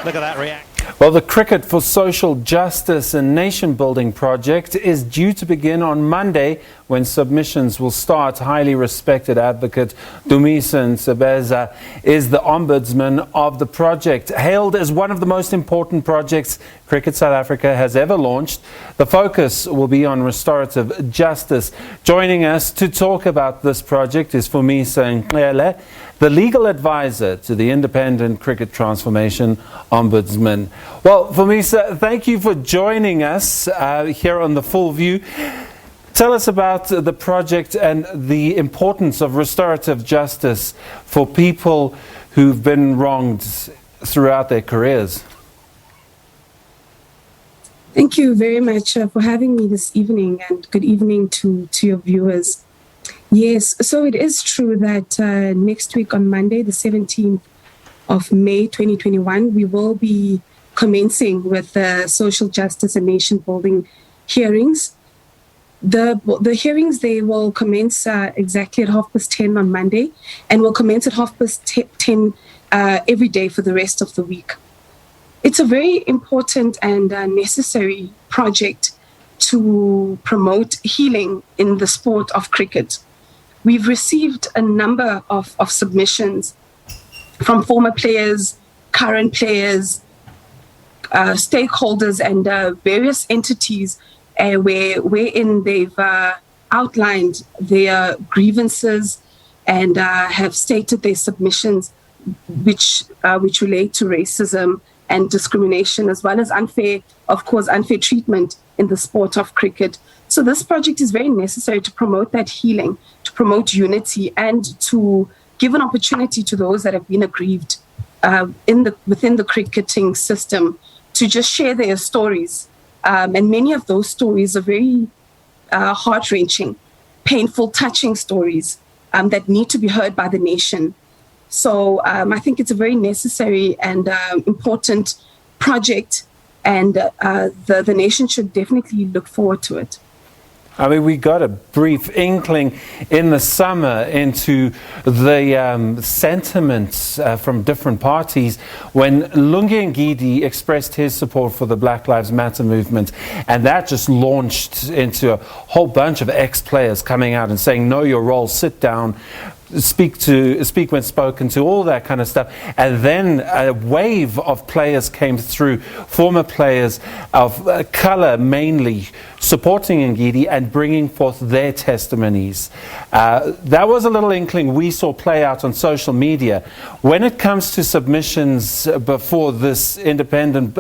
Look at that reaction. Well, the Cricket for Social Justice and Nation Building project is due to begin on Monday when submissions will start. Highly respected Advocate Dumisa Ntsebeza is the Ombudsman of the project. Hailed as one of the most important projects Cricket South Africa has ever launched, the focus will be on restorative justice. Joining us to talk about this project is Fumisa Ngqele, the legal advisor to the Independent Cricket Transformation Ombudsman. Well, Fumisa, thank you for joining us here on the FullView. Tell us about the project and the importance of restorative justice for people who've been wronged throughout their careers. Thank you very much for having me this evening, and good evening to your viewers. Yes, so it is true that next week on Monday, the 17th of May 2021, we will be commencing with the social justice and nation building hearings. The hearings, they will commence exactly at 10:30 on Monday, and will commence at 10:30 every day for the rest of the week. It's a very important and necessary project to promote healing in the sport of cricket. We've received a number of submissions from former players, current players, stakeholders, and various entities wherein they've outlined their grievances and have stated their submissions which relate to racism and discrimination, as well as unfair treatment in the sport of cricket. So this project is very necessary to promote that healing, to promote unity, and to give an opportunity to those that have been aggrieved within the cricketing system to just share their stories. And many of those stories are very heart-wrenching, painful, touching stories that need to be heard by the nation. So I think it's a very necessary and important project, and the nation should definitely look forward to it. I mean, we got a brief inkling in the summer into the sentiments from different parties when Lungi Ngidi expressed his support for the Black Lives Matter movement, and that just launched into a whole bunch of ex-players coming out and saying, know your role, sit down, speak when spoken to, all that kind of stuff. And then a wave of players came through, former players of colour mainly, supporting Ngidi and bringing forth their testimonies. That was a little inkling we saw play out on social media. When it comes to submissions before this independent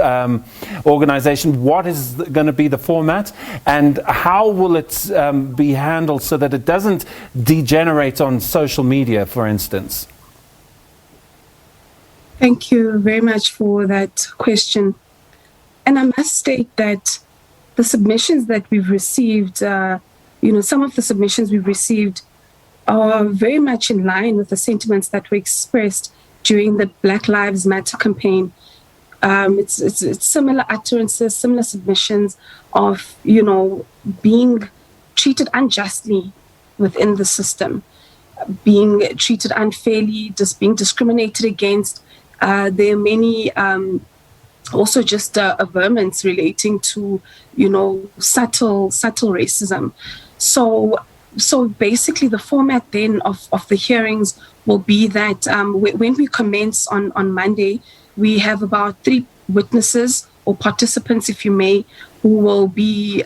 organisation, what is going to be the format, and how will it be handled so that it doesn't degenerate on social media, for instance? Thank you very much for that question. And I must state that the submissions that we've received, some of the submissions we've received are very much in line with the sentiments that were expressed during the Black Lives Matter campaign. It's similar utterances, similar submissions of, being treated unjustly within the system, being treated unfairly, just being discriminated against. There are many also just averments relating to, subtle racism. So basically the format then of the hearings will be that when we commence on Monday, we have about 3 witnesses or participants, if you may, who will be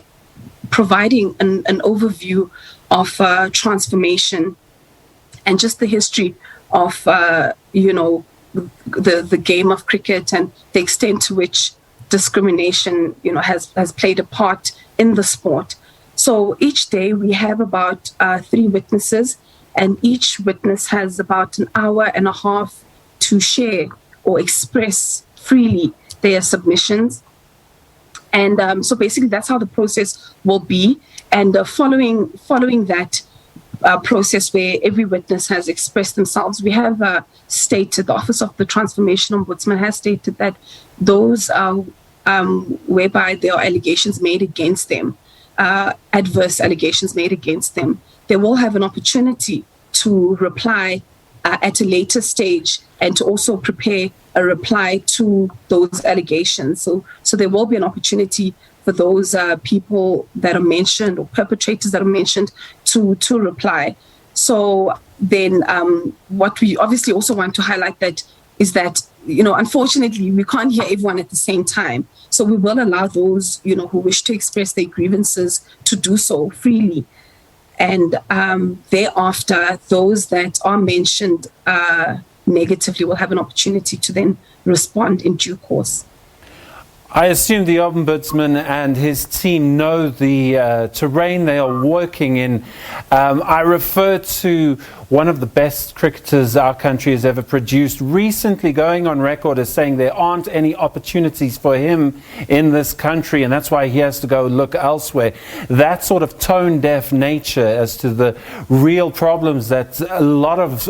providing an overview of transformation and just the history of, the game of cricket and the extent to which discrimination, has played a part in the sport. So each day we have about 3 witnesses, and each witness has about an hour and a half to share or express freely their submissions. And so basically that's how the process will be. And following that process where every witness has expressed themselves, we have stated, the Office of the Transformation Ombudsman has stated that those whereby there are allegations made against them, adverse allegations made against them, they will have an opportunity to reply at a later stage and to also prepare a reply to those allegations. So there will be an opportunity for those people that are mentioned or perpetrators that are mentioned to reply. So then what we obviously also want to highlight that is that, unfortunately, we can't hear everyone at the same time. So we will allow those, who wish to express their grievances to do so freely. And thereafter, those that are mentioned negatively will have an opportunity to then respond in due course. I assume the Ombudsman and his team know the terrain they are working in. I refer to one of the best cricketers our country has ever produced, recently going on record as saying there aren't any opportunities for him in this country, and that's why he has to go look elsewhere. That sort of tone-deaf nature as to the real problems that a lot of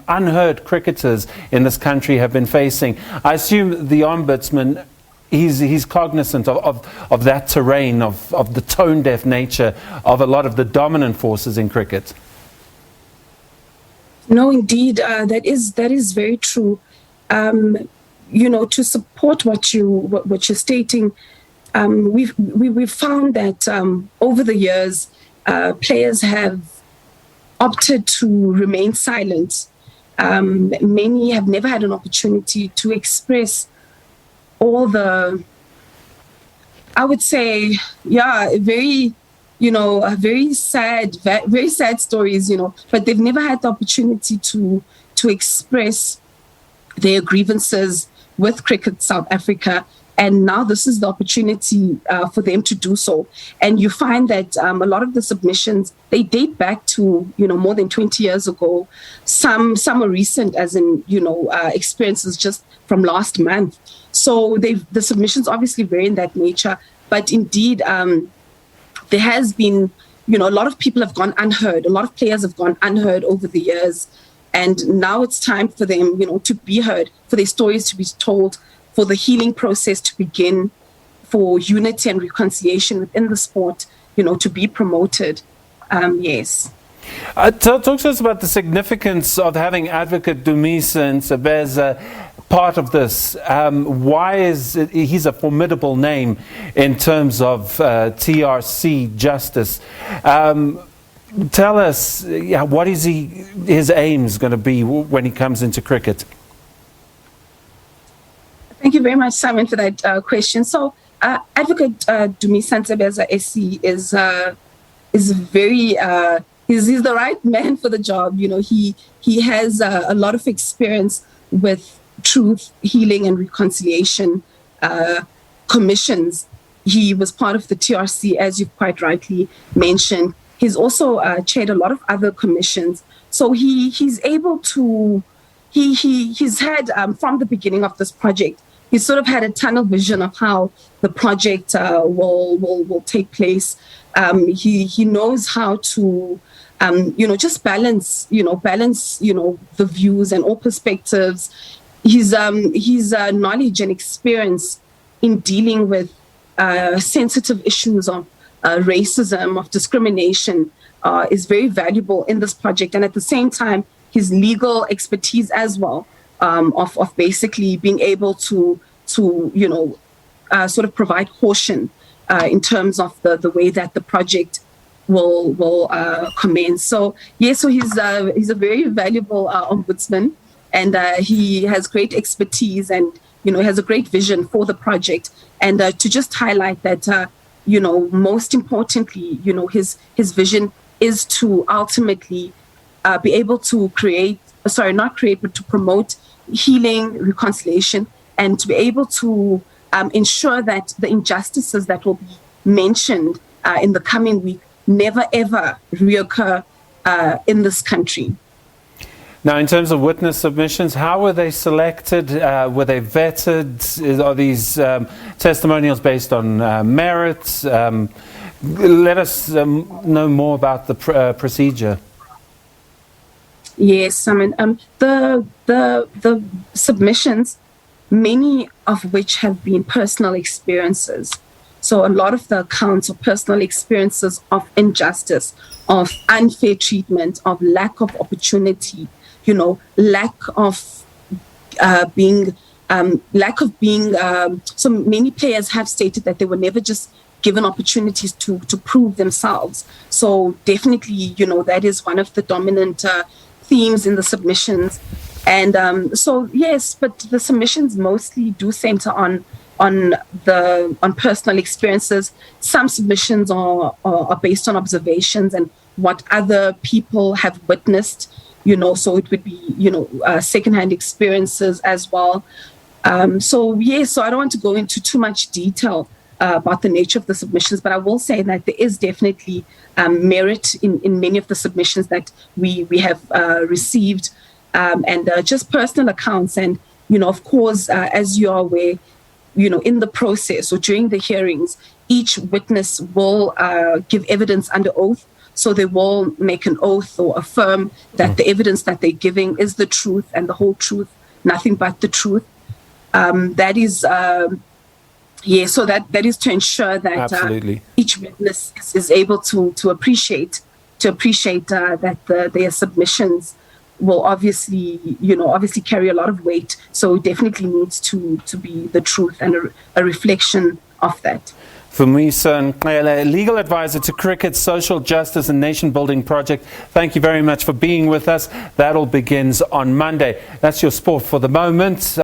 unheard cricketers in this country have been facing. I assume the Ombudsman, he's cognizant of that terrain, of the tone-deaf nature of a lot of the dominant forces in cricket. No, indeed, that is very true. To support what you're stating, we've found that over the years, players have opted to remain silent. Many have never had an opportunity to express all the, I would say, very sad stories, but they've never had the opportunity to express their grievances with Cricket South Africa. And now this is the opportunity for them to do so. And you find that a lot of the submissions, they date back to, more than 20 years ago. Some are recent, as in, experiences just from last month. So the submissions obviously vary in that nature. But indeed, there has been, a lot of people have gone unheard. A lot of players have gone unheard over the years. And now it's time for them, to be heard, for their stories to be told, for the healing process to begin, for unity and reconciliation within the sport, to be promoted. Yes. Talk to us about the significance of having Advocate Dumisa Ntsebeza part of this. Why is he's a formidable name in terms of TRC justice? Tell us, what is his aims going to be when he comes into cricket? Thank you very much, Simon, for that question. So, Advocate Dumisa Ntsebeza SC is very he's the right man for the job. He has a lot of experience with truth, healing, and reconciliation commissions. He was part of the TRC, as you've quite rightly mentioned. He's also chaired a lot of other commissions. So he's able to. He's had from the beginning of this project, he's sort of had a tunnel vision of how the project will take place. He knows how to, just balance the views and all perspectives. His knowledge and experience in dealing with sensitive issues of racism, of discrimination, is very valuable in this project. And at the same time, his legal expertise as well, of basically being able to sort of provide caution in terms of the way that the project will commence. So he's a very valuable ombudsman, and he has great expertise and has a great vision for the project. And to just highlight that most importantly, his vision is to ultimately be able to to promote healing, reconciliation, and to be able to ensure that the injustices that will be mentioned in the coming week never ever reoccur in this country. Now, in terms of witness submissions, how were they selected? Were they vetted? Are these testimonials based on merits? Let us know more about the procedure. Yes, Simon. The submissions, many of which have been personal experiences. So a lot of the accounts are personal experiences of injustice, of unfair treatment, of lack of opportunity, lack of being lack of being, so many players have stated that they were never just given opportunities to prove themselves. So definitely, you know, that is one of the dominant themes in the submissions. And so, yes, but the submissions mostly do center on personal experiences. Some submissions are based on observations and what other people have witnessed, you know, so it would be, you know, secondhand experiences as well. So I don't want to go into too much detail about the nature of the submissions, but I will say that there is definitely merit in many of the submissions that we have received, and just personal accounts. And, you know, of course, as you are aware, you know, in the process or during the hearings, each witness will give evidence under oath. So they will make an oath or affirm that the evidence that they're giving is the truth and the whole truth, nothing but the truth. That is, so that is to ensure that each witness is able to appreciate that their submissions will obviously carry a lot of weight. So it definitely needs to be the truth and a reflection of that. Fumisa Ngqele, legal advisor to Cricket Social Justice and Nation Building Project. Thank you very much for being with us. That all begins on Monday. That's your sport for the moment.